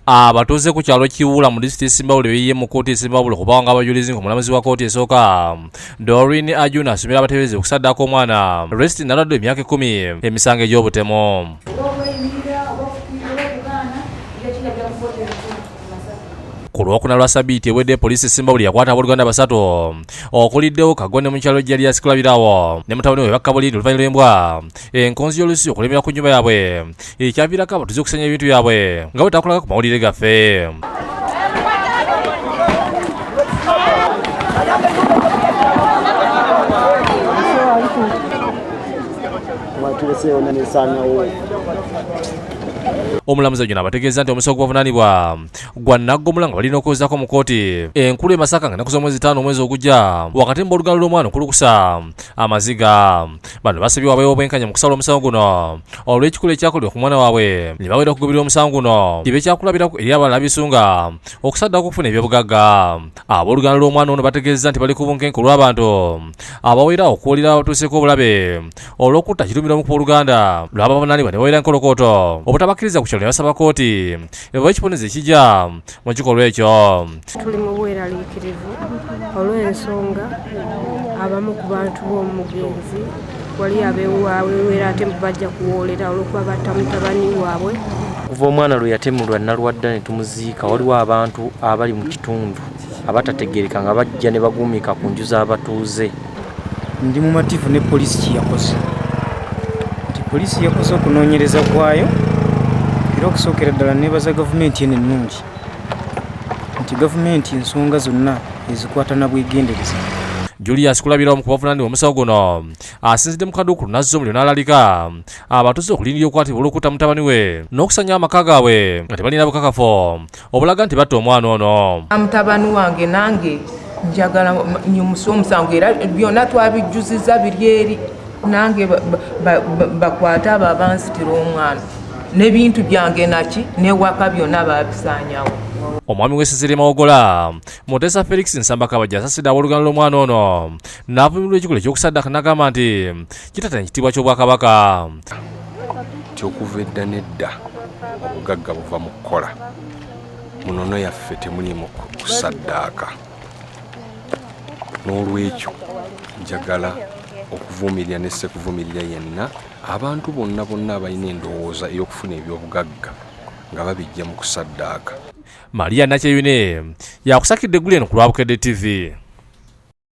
abatuuze ku kyalo Kiwula mu disitulikiti Simbawule beeyiye mu kkooti Simbawule kubanga abajulizi ng'omulamuzi wa kkooti esooka Doreen Ajuna asomera abateebereza okusaddako omwana Rest Nalwadde emyaka 10 emisango egy'obutemu. Ku Lwokuna lwa Sabiiti ewedde poliisi Simbawule yakwata abooluganda basatu okuliddewo Kagone mu kyalo Jalias Kulabirawo ne mutabani we Bakabulindi oluvannyuma lw'embwa enkonzi y'olusi okulemera ku nnyumba yaabwe ekyaviirako abatuuze okusenya ebintu byabwe nga bwetaakulanga ku mawulire gaffe. Omulamuzi Ajuna abategeeza nti omusango gw'obuvunaanibwa gwa nnaggomula nga balina okuwozako mu kkooti enkulu e Masaka nga ennaku z'omwezi 5 omwezi ogujja wakati mu booluganda lw'omwana okulukusa amaziga. Bano basabye wabeewo obwenkanya mu kusala omusango guno olw'ekikulu ekyakolebwa ku mwana waabwe ne baweera okugobera omusango guno kibe kyakulabirako eri abalala abisunga okusaddako okufuna ebyobugagga. Abooluganda lw'omwana ono bategeeza nti bali ku bunkenke olw'abantu abaweera okuwulira abatuuseeko obulabe olw'okutta kirumira mu booluganda lw'abavunaanibwa ne baweera enkolokooto obutabakkiriza ku ne basaba kkooti eba ekiboneza ekijja mu kikolwa ekyo. Tuli mu bweraliikirivu olw'ensonga abamu ku bantu b'omugenzi wali abeewaweera ate bajja kuwoolera olw'okuba batta mutabani waabwe. Kuva omwana lwe yatemulwa Nalwadda ne tumuziika waliwo abantu abali mu kitundu abatategeereka nga bajja ne baguumika ku nju z'abatuuze. Ndi mumativu ne poliisi kiyakoze nti poliisi yakoze okunoonyereza kwayo era okusookera ddala neebaza gavumenti eno ennungi nti gavumenti ensonga zonna ezikwata na bwegendereza. Julius Kulabirawo mu kubavunaanibwa omusango guno asinzidde mu kaduukulu n'azza omuliro n'alalika abatuuze okulindirira okukwatibwa olw'okutta mutabani we n'okusanya amaka gaabwe nga tebalina bukakafu obulaga nti batta omwana ono. Mutabani wange nange njagala nnyumusa omusango era byonna twabijjuziza biri eri nange bakwate abo abansitira omwana n'ebintu byange naki n'ewaka byonna babisaanyawo. Omwami w'essenzere Mawogola Mutesa Felix Nsamba Kabajja asasidde abooluganda lw'omwana ono n'avumirwa ekikolo ekyokusaddaka n'agamba nti kitatanya ekitiibwa ky'obwakabaka. Okuva edda n'edda obugagga buva mu kukola munono yaffe temulimu kusaddaaka. N'olwekyo njagala okuvumirira ne sekuvumirira yenna abantu bonna abalina endowooza ey'okufuna ebyobugagga nga babijja mu kusaddaaka. Maria Nakyeyune yakusakidde eggulu eno ku Lwabukedde TV.